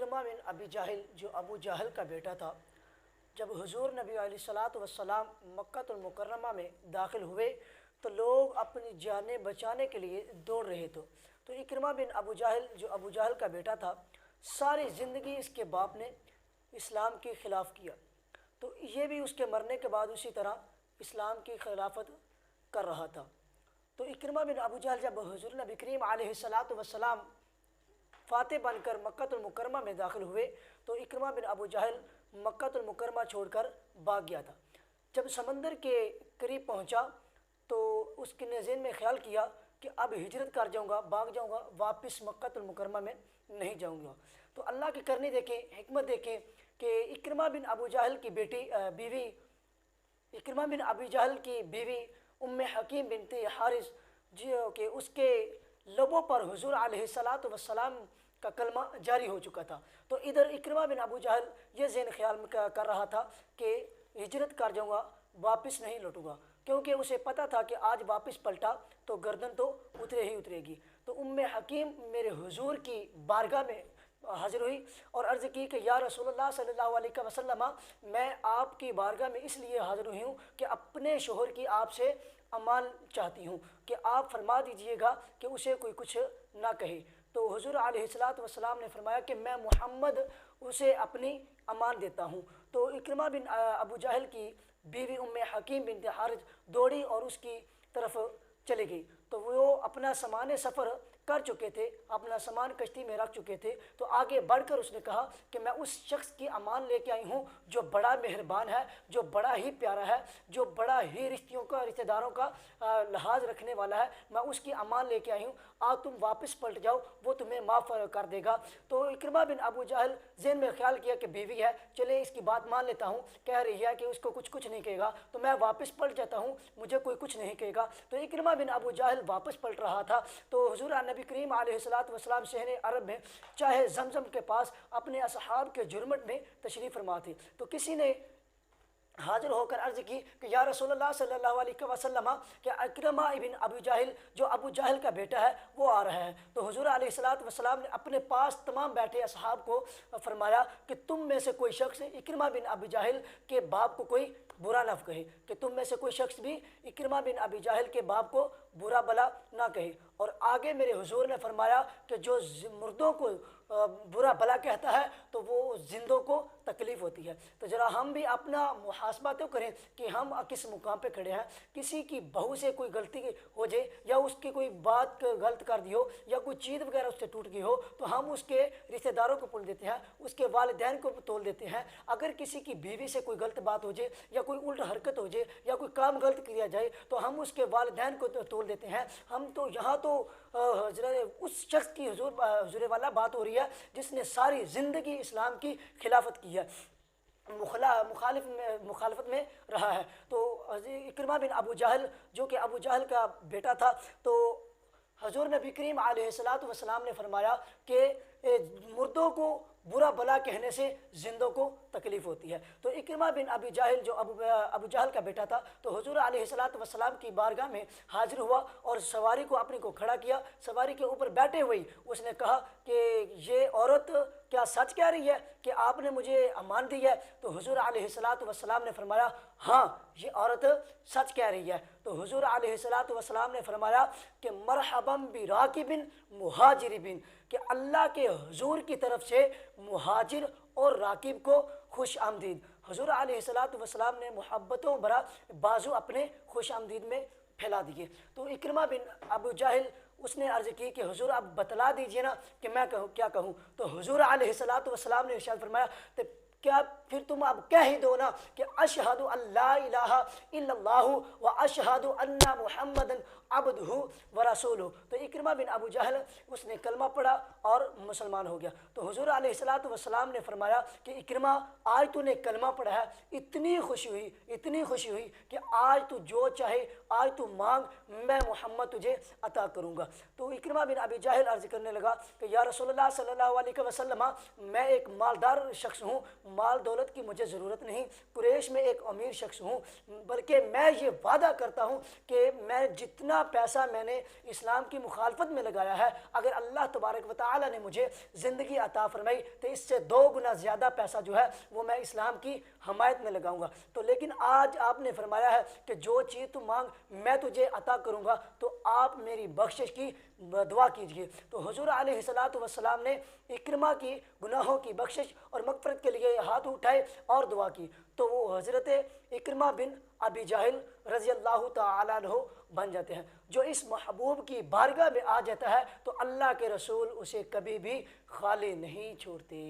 اکرمہ بن ابی جہل جو ابو جہل کا بیٹا تھا، جب حضور نبی علیہ الصلاۃ والسلام مکۃ المکرمہ میں داخل ہوئے تو لوگ اپنی جانیں بچانے کے لیے دوڑ رہے تھے۔ تو اکرمہ بن ابو جہل جو ابو جہل کا بیٹا تھا، ساری زندگی اس کے باپ نے اسلام کے خلاف کیا، تو یہ بھی اس کے مرنے کے بعد اسی طرح اسلام کی خلافت کر رہا تھا۔ تو اکرمہ بن ابو جہل جب حضور نبی کریم علیہ الصلاۃ والسلام فاتح بن کر مکۃ المکرمہ میں داخل ہوئے تو اکرمہ بن ابو جہل مکۃ المکرمہ چھوڑ کر بھاگ گیا تھا۔ جب سمندر کے قریب پہنچا تو اس نے ذہن میں خیال کیا کہ اب ہجرت کر جاؤں گا، بھاگ جاؤں گا، واپس مکۃ المکرمہ میں نہیں جاؤں گا۔ تو اللہ کی کرنی دیکھیں، حکمت دیکھیں کہ اکرمہ بن ابو جہل کی بیوی اکرمہ بن ابی جہل کی بیوی ام حکیم بنت حارث، جو کہ اس کے لبوں پر حضور علیہ الصلاۃ والسلام کا کلمہ جاری ہو چکا تھا، تو ادھر اکرمہ بن ابو جہل یہ ذہن خیال کر رہا تھا کہ ہجرت کر جاؤں گا، واپس نہیں لوٹوں گا، کیونکہ اسے پتہ تھا کہ آج واپس پلٹا تو گردن تو اترے گی۔ تو ام حکیم میرے حضور کی بارگاہ میں حاضر ہوئی اور عرض کی کہ یا رسول اللہ صلی اللہ علیہ وسلم، میں آپ کی بارگاہ میں اس لیے حاضر ہوئی ہوں کہ اپنے شوہر کی آپ سے امان چاہتی ہوں کہ آپ فرما دیجئے گا کہ اسے کوئی کچھ نہ کہے۔ تو حضور علیہ الصلاۃ والسلام نے فرمایا کہ میں محمد اسے اپنی امان دیتا ہوں۔ تو اکرمہ بن ابو جہل کی بیوی ام حکیم بنت حارث دوڑی اور اس کی طرف چلے گئی، تو وہ اپنا سامان سفر کر چکے تھے، اپنا سامان کشتی میں رکھ چکے تھے، تو آگے بڑھ کر اس نے کہا کہ میں اس شخص کی امان لے کے آئی ہوں جو بڑا مہربان ہے، جو بڑا ہی پیارا ہے، جو بڑا ہی رشتہ داروں کا لحاظ رکھنے والا ہے، میں اس کی امان لے کے آئی ہوں، آج تم واپس پلٹ جاؤ، وہ تمہیں معاف کر دے گا۔ تو اکرمہ بن ابو جہل ذہن میں خیال کیا کہ بیوی ہے، چلے اس کی بات مان لیتا ہوں، کہہ رہی ہے کہ اس کو کچھ نہیں کہے گا تو میں واپس پلٹ جاتا ہوں، مجھے کوئی کچھ نہیں کہے گا۔ تو اکرمہ بن ابو جہل واپس پلٹ رہا تھا تو حضور نبی کریم علیہ الصلاۃ والسلام شہر عرب میں چاہے زمزم کے پاس اپنے اصحاب کے جرمٹ میں تشریف فرما تھے، تو کسی نے حاضر ہو کر عرض کی کہ یا رسول اللہ صلی اللہ علیہ وسلم، کہ اکرمہ ابن ابو جہل جو ابو جہل کا بیٹا ہے وہ آ رہا ہے۔ تو حضور علیہ الصلاۃ والسلام نے اپنے پاس تمام بیٹھے اصحاب کو فرمایا کہ تم میں سے کوئی شخص اکرمہ بن ابی جہل کے باپ کو کوئی برا نہ کہے، کہ تم میں سے کوئی شخص بھی اکرمہ بن ابی جہل کے باپ کو برا بلا نہ کہے۔ اور آگے میرے حضور نے فرمایا کہ جو مردوں کو برا بلا کہتا ہے تو وہ زندوں کو تکلیف ہوتی ہے۔ تو ذرا ہم بھی اپنا محاسبہ تو کریں کہ ہم کس مقام پہ کھڑے ہیں۔ کسی کی بہو سے کوئی غلطی ہو جائے یا اس کی کوئی بات غلط کر دی ہو یا کوئی چیز وغیرہ اس سے ٹوٹ گئی ہو تو ہم اس کے رشتہ داروں کو پل دیتے ہیں، اس کے والدین کو تول دیتے ہیں۔ اگر کسی کی بیوی سے کوئی غلط بات ہو جائے یا کوئی الٹ حرکت ہو جائے یا کوئی کام غلط کیا جائے تو ہم اس کے والدین کو تول دیتے ہیں۔ ہم تو یہاں تو اس شخص کی حضور والا بات ہو رہی ہے جس نے ساری زندگی اسلام کی خلافت کی ہے، مخالفت میں رہا ہے۔ تو اکرمہ بن ابو جہل جو کہ ابو جہل کا بیٹا تھا، تو حضور نبی کریم علیہ الصلاۃ والسلام نے فرمایا کہ مردوں کو برا بلا کہنے سے زندوں کو تکلیف ہوتی ہے۔ تو اکرمہ بن ابی جہل جو ابو جہل کا بیٹا تھا تو حضور علیہ الصلاۃ والسلام کی بارگاہ میں حاضر ہوا اور سواری کو اپنے کو کھڑا کیا، سواری کے اوپر بیٹھے ہوئی اس نے کہا کہ یہ عورت کیا سچ کہہ رہی ہے کہ آپ نے مجھے امان دی ہے؟ تو حضور علیہ الصلاۃ والسلام نے فرمایا ہاں یہ عورت سچ کہہ رہی ہے۔ تو حضور علیہ الصلاۃ والسلام نے فرمایا کہ مرحباً براکب مہاجر بن، کہ اللہ کے حضور کی طرف سے مہاجر اور راکب کو خوش آمدید۔ حضور علیہ الصلاۃ والسلام نے محبتوں بھرا بازو اپنے خوش آمدید میں پھیلا دیے۔ تو اکرمہ بن ابو جہل اس نے عرض کی کہ حضور اب بتلا دیجئے نا کہ میں کیا کہوں۔ تو حضور علیہ الصلاۃ والسلام نے ارشاد فرمایا کہ کیا پھر تم اب کہہ ہی دو نا کہ اشہد ان لا الہ الا اللہ و اشہد ان محمد عبدہ و رسولہ۔ تو اکرمہ بن ابو جہل اس نے کلمہ پڑھا اور مسلمان ہو گیا۔ تو حضور علیہ الصلاۃ والسلام نے فرمایا کہ اکرمہ آج تو نے کلمہ پڑھا ہے، اتنی خوشی ہوئی کہ آج تو جو چاہے آج تو مانگ، میں محمد تجھے عطا کروں گا۔ تو اکرمہ بن ابی جہل عرض کرنے لگا کہ یا رسول اللہ صلی اللہ علیہ وسلم، میں ایک مالدار شخص ہوں، مال دولت کی مجھے ضرورت نہیں، قریش میں ایک امیر شخص ہوں، بلکہ میں یہ وعدہ کرتا ہوں کہ میں جتنا جتنا پیسہ میں نے اسلام کی مخالفت میں لگایا ہے، اگر اللہ تبارک و تعالی نے مجھے زندگی عطا فرمائی تو اس سے 2 گنا زیادہ پیسہ جو ہے وہ میں اسلام کی حمایت میں لگاؤں گا۔ تو لیکن آج آپ نے فرمایا ہے کہ جو چیز تم مانگ میں تجھے عطا کروں گا، تو آپ میری بخشش کی دعا کیجئے۔ تو حضور علیہ السلام نے اکرمہ کی گناہوں کی بخشش اور مغفرت کے لیے ہاتھ اٹھائے اور دعا کی، تو وہ حضرت اکرمہ بن ابی جہل رضی اللہ تعالیٰ عنہ بن جاتے ہیں۔ جو اس محبوب کی بارگاہ میں آ جاتا ہے تو اللہ کے رسول اسے کبھی بھی خالی نہیں چھوڑتے۔